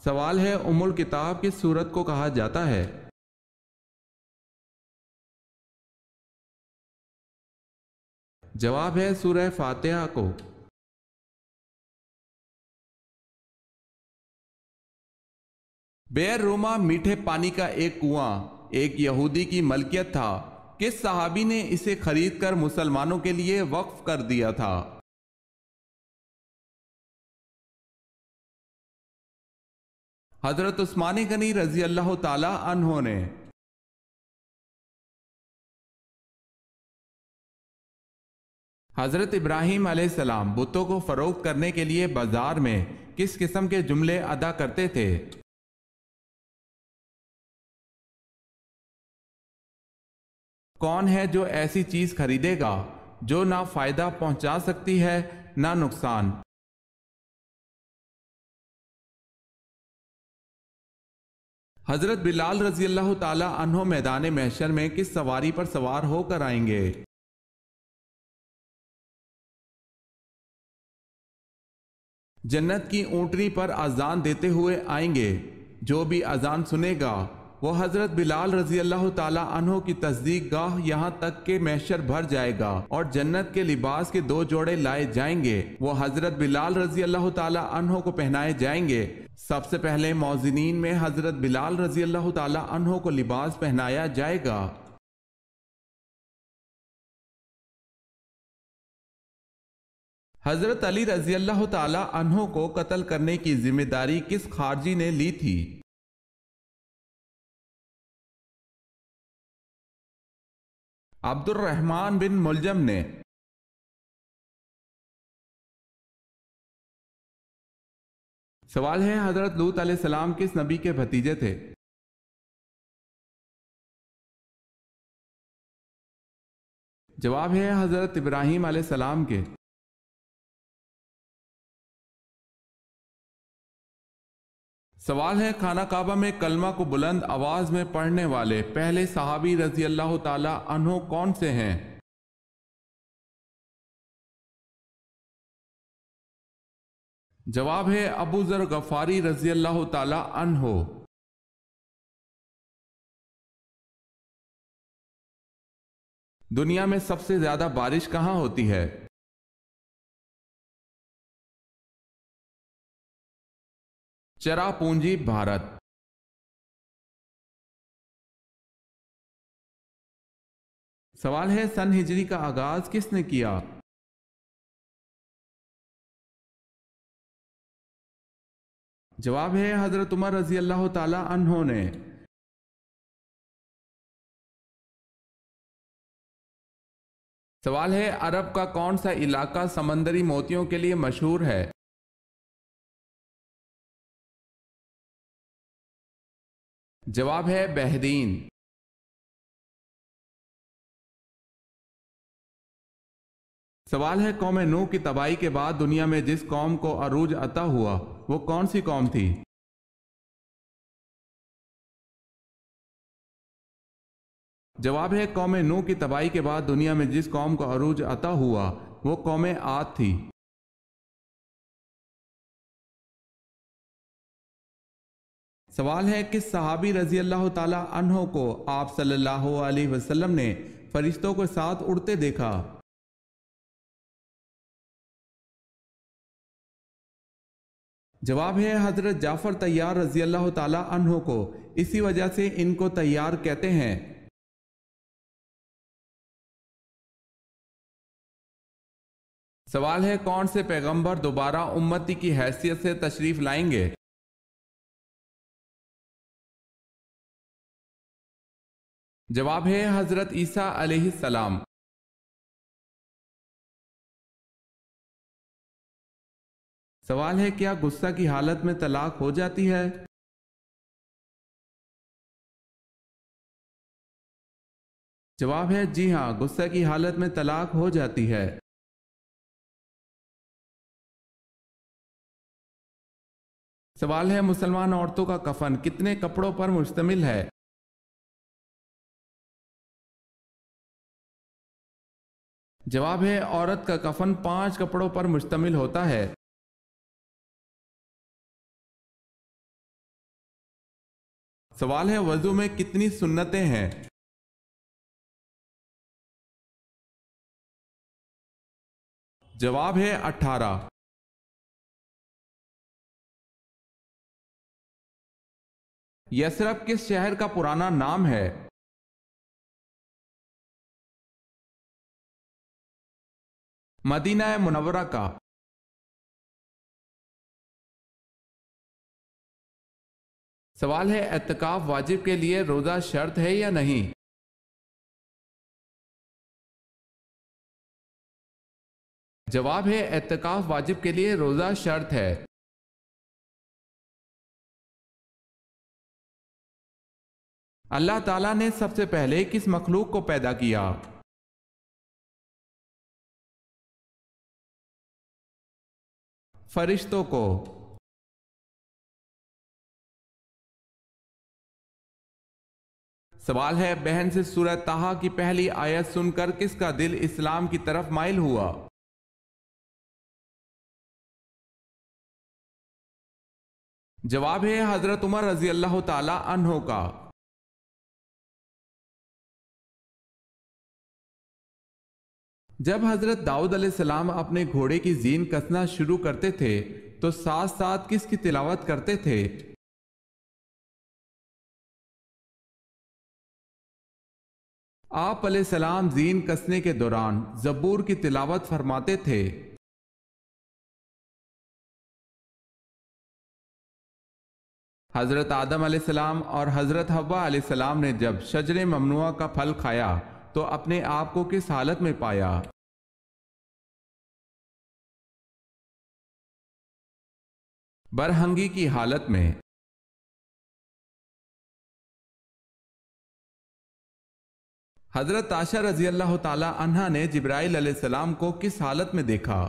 سوال ہے ام الکتاب کس سورت کو کہا جاتا ہے؟ جواب ہے سورہ فاتحہ کو۔ بئر روما میٹھے پانی کا ایک کنواں ایک یہودی کی ملکیت تھا۔ کس صحابی نے اسے خرید کر مسلمانوں کے لیے وقف کر دیا تھا؟ حضرت عثمان غنی رضی اللہ تعالی عنہ نے۔ حضرت ابراہیم علیہ السلام بتوں کو فروخت کرنے کے لیے بازار میں کس قسم کے جملے ادا کرتے تھے؟ کون ہے جو ایسی چیز خریدے گا جو نہ فائدہ پہنچا سکتی ہے نہ نقصان؟ حضرت بلال رضی اللہ تعالی عنہ میدان محشر میں کس سواری پر سوار ہو کر آئیں گے؟ جنت کی اونٹنی پر اذان دیتے ہوئے آئیں گے۔ جو بھی اذان سنے گا وہ حضرت بلال رضی اللہ تعالی عنہ کی تصدیق گاہ یہاں تک کہ محشر بھر جائے گا اور جنت کے لباس کے 2 جوڑے لائے جائیں گے۔ وہ حضرت بلال رضی اللہ تعالی عنہ کو پہنائے جائیں گے۔ سب سے پہلے موذنین میں حضرت بلال رضی اللہ تعالی عنہ کو لباس پہنایا جائے گا۔ حضرت علی رضی اللہ تعالی عنہ کو قتل کرنے کی ذمہ داری کس خارجی نے لی تھی؟ عبد الرحمن بن ملجم نے۔ سوال ہے حضرت لوط علیہ السلام کس نبی کے بھتیجے تھے؟ جواب ہے حضرت ابراہیم علیہ السلام کے۔ سوال ہے خانہ کعبہ میں کلمہ کو بلند آواز میں پڑھنے والے پہلے صحابی رضی اللہ تعالی عنہ کون سے ہیں؟ جواب ہے ابو ذر غفاری رضی اللہ تعالی عنہ۔ دنیا میں سب سے زیادہ بارش کہاں ہوتی ہے؟ چرا پونجی بھارت۔ سوال ہے سن ہجری کا آغاز کس نے کیا؟ جواب ہے حضرت عمر رضی اللہ تعالی عنہ نے۔ سوال ہے عرب کا کون سا علاقہ سمندری موتیوں کے لیے مشہور ہے؟ جواب ہے بحرین۔ سوال ہے قوم نوح کی تباہی کے بعد دنیا میں جس قوم کو عروج عطا ہوا وہ کون سی قوم تھی؟ جواب ہے قوم نوح کی تباہی کے بعد دنیا میں جس قوم کو عروج عطا ہوا وہ قوم عاد تھی۔ سوال ہے کس صحابی رضی اللہ تعالی عنہ کو آپ صلی اللہ علیہ وسلم نے فرشتوں کے ساتھ اڑتے دیکھا؟ جواب ہے حضرت جعفر طیار رضی اللہ تعالی عنہ کو، اسی وجہ سے ان کو طیار کہتے ہیں۔ سوال ہے کون سے پیغمبر دوبارہ امتی کی حیثیت سے تشریف لائیں گے؟ جواب ہے حضرت عیسیٰ علیہ السلام۔ سوال ہے کیا غصہ کی حالت میں طلاق ہو جاتی ہے؟ جواب ہے جی ہاں، غصہ کی حالت میں طلاق ہو جاتی ہے۔ سوال ہے مسلمان عورتوں کا کفن کتنے کپڑوں پر مشتمل ہے؟ جواب ہے عورت کا کفن 5 کپڑوں پر مشتمل ہوتا ہے۔ سوال ہے وضو میں کتنی سنتیں ہیں؟ جواب ہے 18۔ یثرب کس شہر کا پرانا نام ہے؟ مدینہ منورہ کا۔ سوال ہے اعتکاف واجب کے لیے روزہ شرط ہے یا نہیں؟ جواب ہے اعتکاف واجب کے لیے روزہ شرط ہے۔ اللہ تعالیٰ نے سب سے پہلے کس مخلوق کو پیدا کیا؟ فرشتوں کو۔ سوال ہے بہن سے سورہ طٰہٰ کی پہلی آیت سن کر کس کا دل اسلام کی طرف مائل ہوا؟ جواب ہے حضرت عمر رضی اللہ تعالی عنہ کا۔ جب حضرت داؤد علیہ السلام اپنے گھوڑے کی زین کسنا شروع کرتے تھے تو ساتھ ساتھ کس کی تلاوت کرتے تھے؟ آپ علیہ السلام زین کسنے کے دوران زبور کی تلاوت فرماتے تھے۔ حضرت آدم علیہ السلام اور حضرت حوا علیہ السلام نے جب شجر ممنوعہ کا پھل کھایا تو اپنے آپ کو کس حالت میں پایا؟ برہنگی کی حالت میں۔ حضرت عائشہ رضی اللہ تعالی عنہا نے جبرائیل علیہ السلام کو کس حالت میں دیکھا؟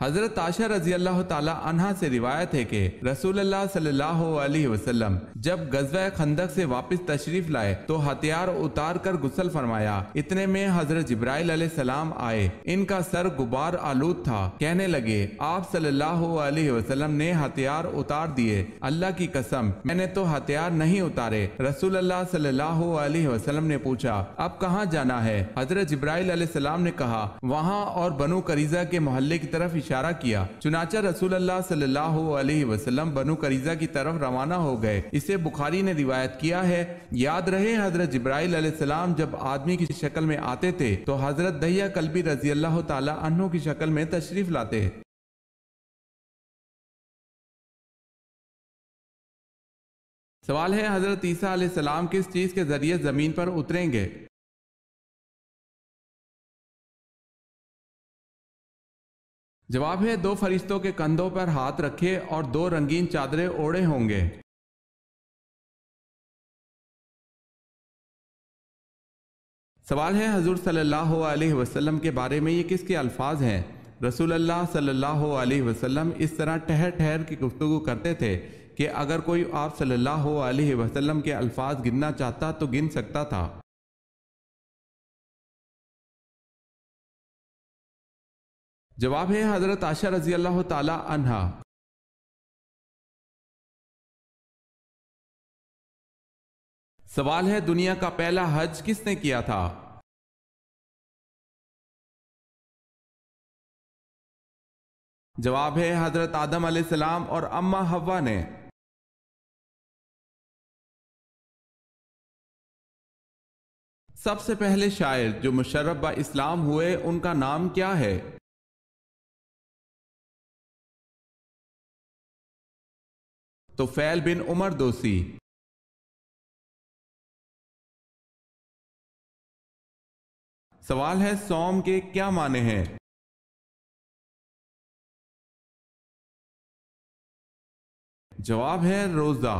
حضرت عائشہ رضی اللہ تعالی عنہا سے روایت ہے کہ رسول اللہ صلی اللہ علیہ وسلم جب غزوہ خندق سے واپس تشریف لائے تو ہتھیار اتار کر غسل فرمایا۔ اتنے میں حضرت جبرائیل علیہ السلام آئے، ان کا سر غبار آلود تھا۔ کہنے لگے آپ صلی اللہ علیہ وسلم نے ہتھیار اتار دیے، اللہ کی قسم میں نے تو ہتھیار نہیں اتارے۔ رسول اللہ صلی اللہ علیہ وسلم نے پوچھا اب کہاں جانا ہے؟ حضرت جبرائیل علیہ السلام نے کہا وہاں اور بنو قریظہ کے محلے کی طرف اشارہ کیا۔ چنانچہ رسول اللہ صلی اللہ علیہ وسلم بنو قریظہ کی طرف روانہ ہو گئے۔ اسے بخاری نے روایت کیا ہے۔ یاد رہے حضرت جبرائیل علیہ السلام جب آدمی کی شکل میں آتے تھے تو حضرت دحیہ کلبی رضی اللہ تعالی عنہ کی شکل میں تشریف لاتے۔ سوال ہے حضرت عیسیٰ علیہ السلام کس چیز کے ذریعے زمین پر اتریں گے؟ جواب ہے دو فرشتوں کے کندھوں پر ہاتھ رکھے اور دو رنگین چادریں اوڑھے ہوں گے۔ سوال ہے حضور صلی اللہ علیہ وسلم کے بارے میں یہ کس کے الفاظ ہیں؟ رسول اللہ صلی اللہ علیہ وسلم اس طرح ٹھہر ٹھہر کی گفتگو کرتے تھے کہ اگر کوئی آپ صلی اللہ علیہ وسلم کے الفاظ گننا چاہتا تو گن سکتا تھا۔ جواب ہے حضرت عائشہ رضی اللہ تعالی عنہا۔ سوال ہے دنیا کا پہلا حج کس نے کیا تھا؟ جواب ہے حضرت آدم علیہ السلام اور اماں حوا نے۔ سب سے پہلے شاعر جو مشرف با اسلام ہوئے ان کا نام کیا ہے؟ طفیل بن عمر دوسی۔ سوال ہے صوم کے کیا معنی ہیں؟ جواب ہے روزہ۔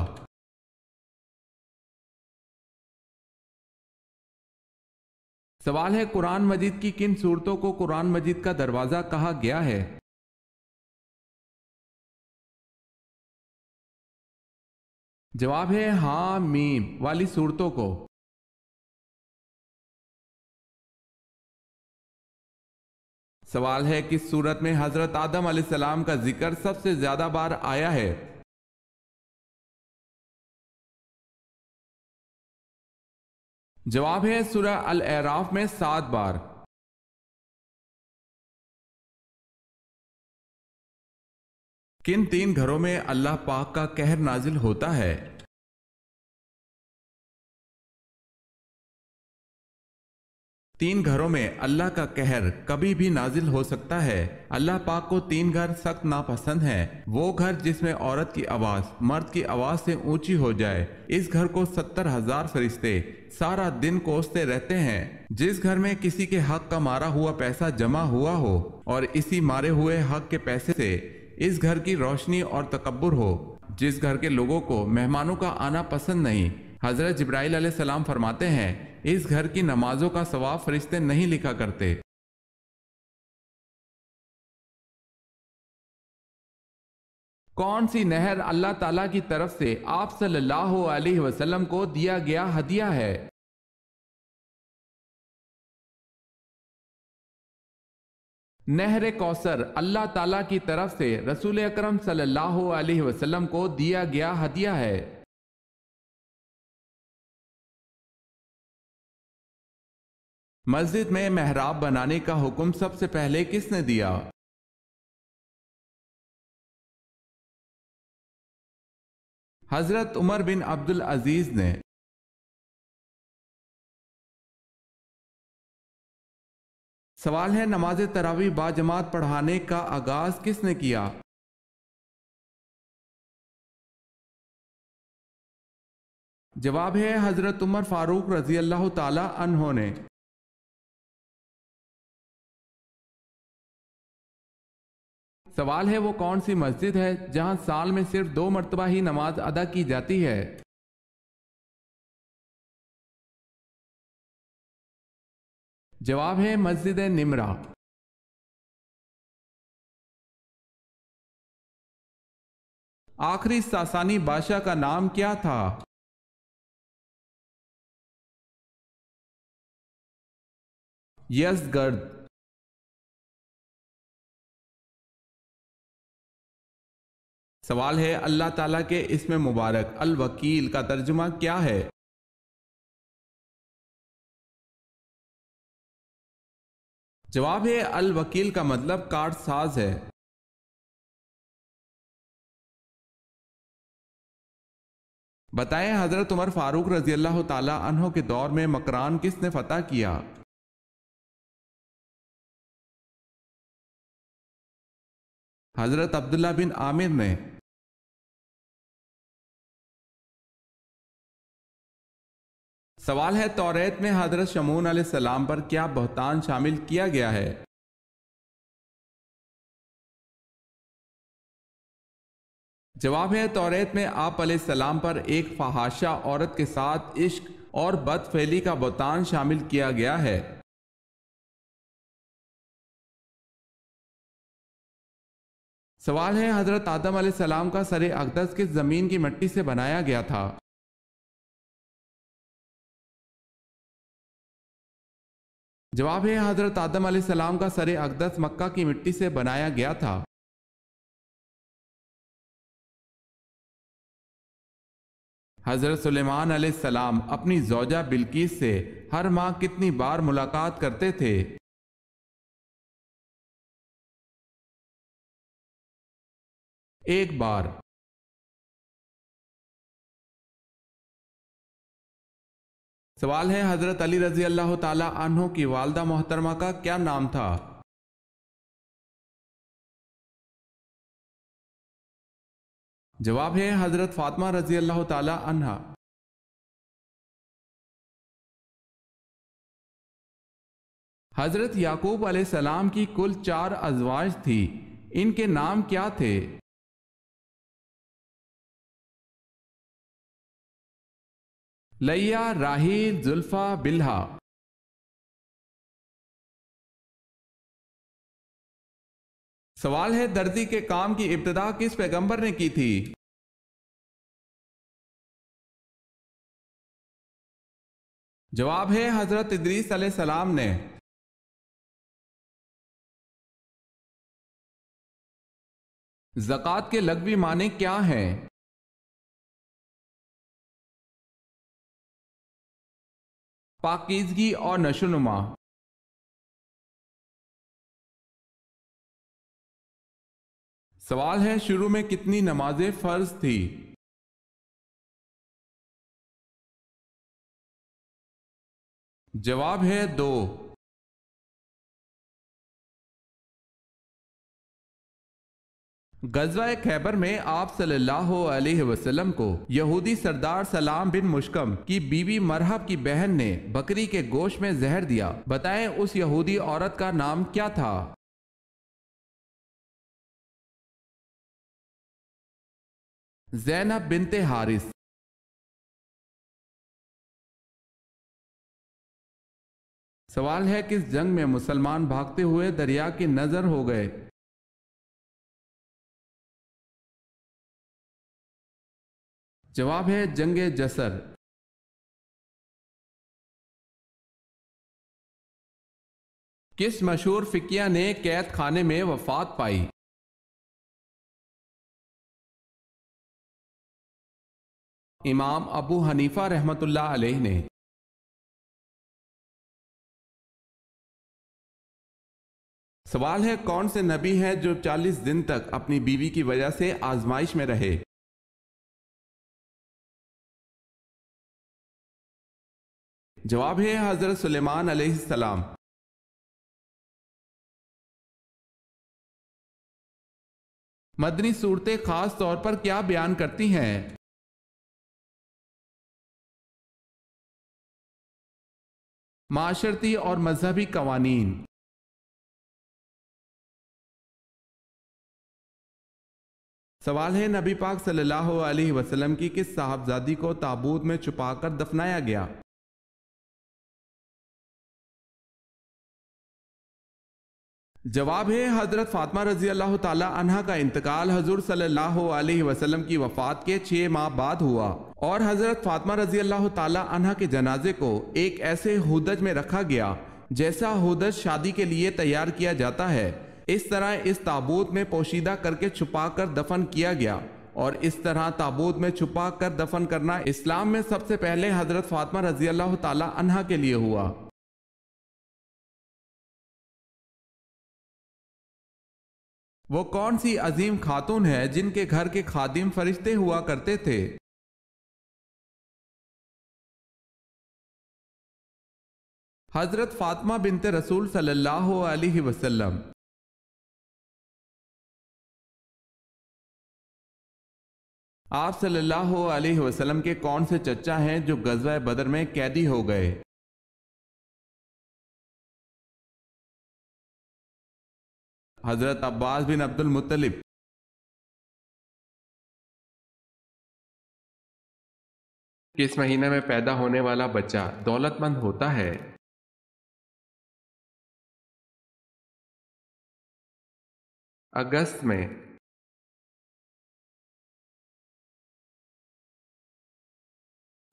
سوال ہے قرآن مجید کی کن سورتوں کو قرآن مجید کا دروازہ کہا گیا ہے؟ جواب ہے ہاں میم والی سورتوں کو۔ سوال ہے کس صورت میں حضرت آدم علیہ السلام کا ذکر سب سے زیادہ بار آیا ہے؟ جواب ہے سورہ الاعراف میں 7 بار۔ کن 3 گھروں میں اللہ پاک کا قہر نازل ہوتا ہے؟ تین گھروں میں اللہ کا قہر کبھی بھی نازل ہو سکتا ہے۔ اللہ پاک کو 3 گھر سخت ناپسند ہیں۔ وہ گھر جس میں عورت کی آواز مرد کی آواز سے اونچی ہو جائے، اس گھر کو 70,000 فرشتے سارا دن کوستے رہتے ہیں۔ جس گھر میں کسی کے حق کا مارا ہوا پیسہ جمع ہوا ہو اور اسی مارے ہوئے حق کے پیسے سے اس گھر کی روشنی اور تکبر ہو۔ جس گھر کے لوگوں کو مہمانوں کا آنا پسند نہیں، حضرت جبرائیل علیہ السلام فرماتے ہیں اس گھر کی نمازوں کا ثواب فرشتے نہیں لکھا کرتے۔ کون سی نہر اللہ تعالیٰ کی طرف سے آپ صلی اللہ علیہ وسلم کو دیا گیا ہدیہ ہے؟ نہر کوثر اللہ تعالیٰ کی طرف سے رسول اکرم صلی اللہ علیہ وسلم کو دیا گیا ہدیہ ہے۔ مسجد میں محراب بنانے کا حکم سب سے پہلے کس نے دیا؟ حضرت عمر بن عبد العزیز نے۔ سوال ہے نماز تراویح با جماعت پڑھانے کا آغاز کس نے کیا؟ جواب ہے حضرت عمر فاروق رضی اللہ تعالی عنہ نے۔ سوال ہے وہ کون سی مسجد ہے جہاں سال میں صرف 2 مرتبہ ہی نماز ادا کی جاتی ہے؟ جواب ہے مسجد نمرہ۔ آخری ساسانی بادشاہ کا نام کیا تھا؟ یزدگرد۔ سوال ہے اللہ تعالیٰ کے اسم مبارک الوکیل کا ترجمہ کیا ہے؟ جواب ہے الوکیل کا مطلب کارڈ ساز ہے۔ بتائیں حضرت عمر فاروق رضی اللہ تعالی عنہ کے دور میں مکران کس نے فتح کیا؟ حضرت عبداللہ بن عامر نے۔ سوال ہے توریت میں حضرت شمعون علیہ السلام پر کیا بہتان شامل کیا گیا ہے؟ جواب ہے توریت میں آپ علیہ السلام پر ایک فحاشہ عورت کے ساتھ عشق اور بد فعلی کا بہتان شامل کیا گیا ہے۔ سوال ہے حضرت آدم علیہ السلام کا سر اقدس کس زمین کی مٹی سے بنایا گیا تھا؟ جواب ہے حضرت آدم علیہ السلام کا سر اقدس مکہ کی مٹی سے بنایا گیا تھا۔ حضرت سلیمان علیہ السلام اپنی زوجہ بلقیس سے ہر ماہ کتنی بار ملاقات کرتے تھے؟ ایک بار۔ سوال ہے حضرت علی رضی اللہ تعالی عنہ کی والدہ محترمہ کا کیا نام تھا؟ جواب ہے حضرت فاطمہ رضی اللہ تعالی عنہا۔ حضرت یعقوب علیہ السلام کی کل 4 ازواج تھی، ان کے نام کیا تھے؟ لیا، راحیل، زلفا، بلہا۔ سوال ہے درزی کے کام کی ابتدا کس پیغمبر نے کی تھی؟ جواب ہے حضرت ادریس علیہ السلام نے۔ زکوٰۃ کے لغوی معنی کیا ہیں؟ پاکیزگی اور نشو و نما۔ سوال ہے شروع میں کتنی نمازیں فرض تھی؟ جواب ہے 2۔ غزوہ خیبر میں آپ صلی اللہ علیہ وسلم کو یہودی سردار سلام بن مشکم کی بیوی مرحب کی بہن نے بکری کے گوشت میں زہر دیا، بتائیں اس یہودی عورت کا نام کیا تھا؟ زینب بنت حارث۔ سوال ہے کس جنگ میں مسلمان بھاگتے ہوئے دریا کی نظر ہو گئے؟ جواب ہے جنگ جسر۔ کس مشہور فقیہ نے قید خانے میں وفات پائی؟ امام ابو حنیفہ رحمۃ اللہ علیہ نے۔ سوال ہے کون سے نبی ہے جو 40 دن تک اپنی بیوی کی وجہ سے آزمائش میں رہے؟ جواب ہے حضرت سلیمان علیہ السلام۔ مدنی صورتیں خاص طور پر کیا بیان کرتی ہیں؟ معاشرتی اور مذہبی قوانین۔ سوال ہے نبی پاک صلی اللہ علیہ وسلم کی کس صاحبزادی کو تابوت میں چھپا کر دفنایا گیا؟ جواب ہے حضرت فاطمہ رضی اللہ تعالی عنہا کا انتقال حضور صلی اللہ علیہ وسلم کی وفات کے 6 ماہ بعد ہوا، اور حضرت فاطمہ رضی اللہ تعالی عنہا کے جنازے کو ایک ایسے ہودج میں رکھا گیا جیسا ہودج شادی کے لیے تیار کیا جاتا ہے۔ اس طرح اس تابوت میں پوشیدہ کر کے چھپا کر دفن کیا گیا، اور اس طرح تابوت میں چھپا کر دفن کرنا اسلام میں سب سے پہلے حضرت فاطمہ رضی اللہ تعالی عنہا کے لیے ہوا۔ وہ کون سی عظیم خاتون ہے جن کے گھر کے خادم فرشتے ہوا کرتے تھے؟ حضرت فاطمہ بنت رسول صلی اللہ علیہ وسلم۔ آپ صلی اللہ علیہ وسلم کے کون سے چچا ہیں جو غزوہ بدر میں قیدی ہو گئے؟ حضرت عباس بن عبد المطلب۔ کس مہینے میں پیدا ہونے والا بچہ دولت مند ہوتا ہے؟ اگست میں۔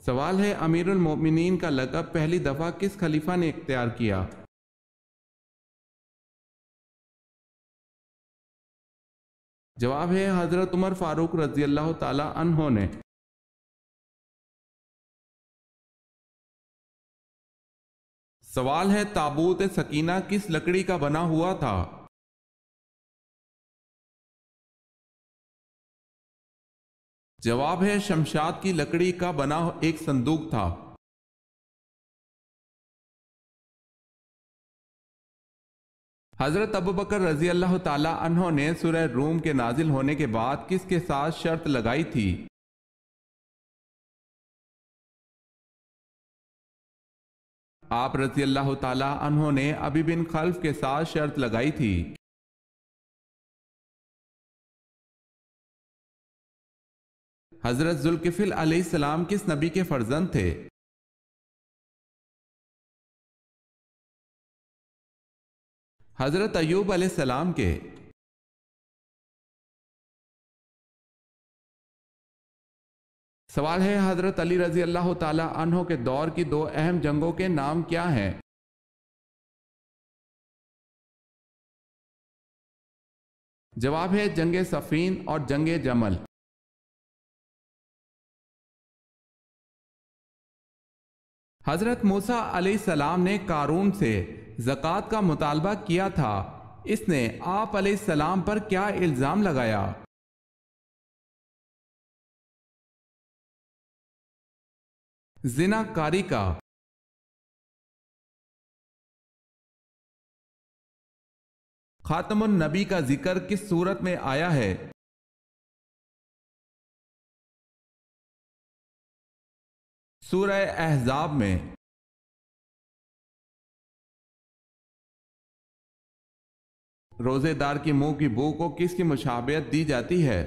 سوال ہے امیر المومنین کا لقب پہلی دفعہ کس خلیفہ نے اختیار کیا؟ جواب ہے حضرت عمر فاروق رضی اللہ تعالی عنہ نے۔ سوال ہے تابوت سکینہ کس لکڑی کا بنا ہوا تھا؟ جواب ہے شمشاد کی لکڑی کا بنا ایک صندوق تھا۔ حضرت ابوبکر رضی اللہ تعالی عنہ نے سورہ روم کے نازل ہونے کے بعد کس کے ساتھ شرط لگائی تھی؟ آپ رضی اللہ تعالی عنہ نے ابی بن خلف کے ساتھ شرط لگائی تھی۔ حضرت ذوالکفل علیہ السلام کس نبی کے فرزند تھے؟ حضرت ایوب علیہ السلام کے۔ سوال ہے حضرت علی رضی اللہ تعالی عنہ کے دور کی 2 اہم جنگوں کے نام کیا ہیں؟ جواب ہے جنگ صفین اور جنگ جمل۔ حضرت موسیٰ علیہ السلام نے قارون سے زکوٰۃ کا مطالبہ کیا تھا، اس نے آپ علیہ السلام پر کیا الزام لگایا؟ زنا کاری کا۔ خاتم النبی کا ذکر کس صورت میں آیا ہے؟ سورہ احزاب میں۔ روزے دار کی منہ کی بو کو کس کی مشابہت دی جاتی ہے؟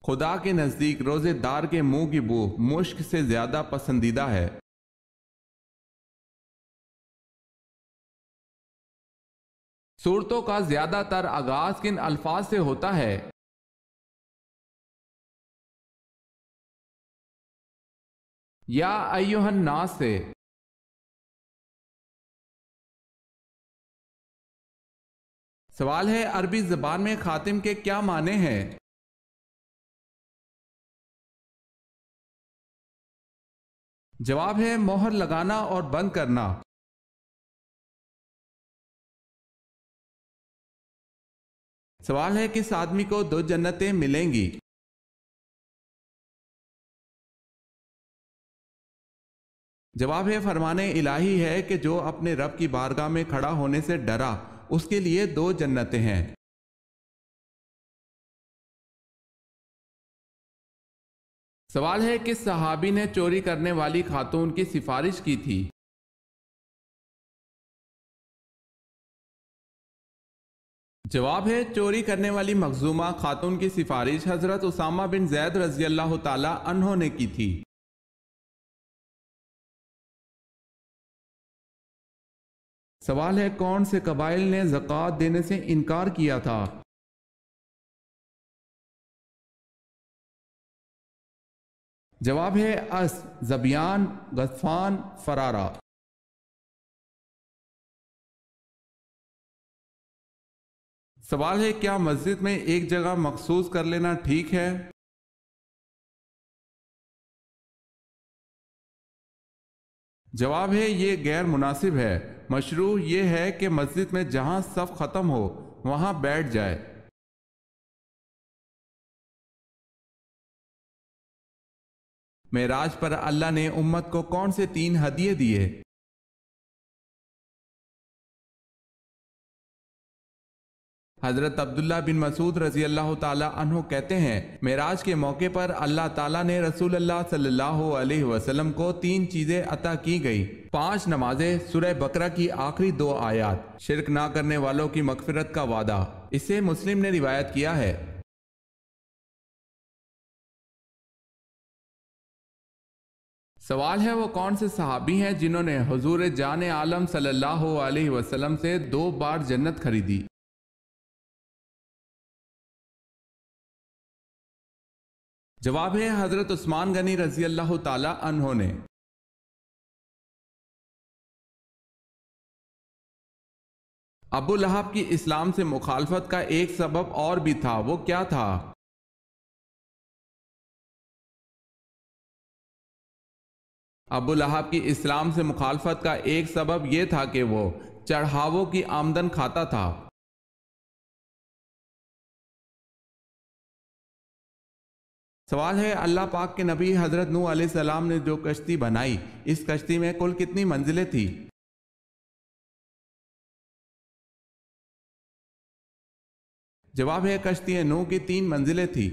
خدا کے نزدیک روزے دار کے منہ کی بو مشک سے زیادہ پسندیدہ ہے۔ سورتوں کا زیادہ تر آغاز کن الفاظ سے ہوتا ہے؟ یا ایھا الناس سے۔ سوال ہے عربی زبان میں خاتم کے کیا معنی ہیں؟ جواب ہے مہر لگانا اور بند کرنا۔ سوال ہے کس آدمی کو 2 جنتیں ملیں گی؟ جواب ہے فرمان الہی ہے کہ جو اپنے رب کی بارگاہ میں کھڑا ہونے سے ڈرا اس کے لیے 2 جنتیں ہیں۔ سوال ہے کس صحابی نے چوری کرنے والی خاتون کی سفارش کی تھی؟ جواب ہے چوری کرنے والی مخزومہ خاتون کی سفارش حضرت اسامہ بن زید رضی اللہ تعالی عنہ نے کی تھی۔ سوال ہے کون سے قبائل نے زکوٰۃ دینے سے انکار کیا تھا؟ جواب ہے اس، ذبیان، غطفان، فرارہ۔ سوال ہے کیا مسجد میں ایک جگہ مخصوص کر لینا ٹھیک ہے؟ جواب ہے یہ غیر مناسب ہے، مشروع یہ ہے کہ مسجد میں جہاں صف ختم ہو وہاں بیٹھ جائے۔ معراج پر اللہ نے امت کو کون سے 3 ہدیے دیے؟ حضرت عبداللہ بن مسعود رضی اللہ تعالی عنہ کہتے ہیں معراج کے موقع پر اللہ تعالیٰ نے رسول اللہ صلی اللہ علیہ وسلم کو 3 چیزیں عطا کی گئی: 5 نمازیں، سورہ بقرہ کی آخری 2 آیات، شرک نہ کرنے والوں کی مغفرت کا وعدہ۔ اسے مسلم نے روایت کیا ہے۔ سوال ہے وہ کون سے صحابی ہیں جنہوں نے حضور جان عالم صلی اللہ علیہ وسلم سے 2 بار جنت خریدی؟ جواب ہے حضرت عثمان غنی رضی اللہ تعالی عنہ نے۔ ابو لہب کی اسلام سے مخالفت کا ایک سبب اور بھی تھا، وہ کیا تھا؟ ابو لہب کی اسلام سے مخالفت کا ایک سبب یہ تھا کہ وہ چڑھاووں کی آمدن کھاتا تھا۔ سوال ہے اللہ پاک کے نبی حضرت نوح علیہ السلام نے جو کشتی بنائی اس کشتی میں کل کتنی منزلیں تھی؟ جواب ہے کشتی نوح کی 3 منزلیں تھی۔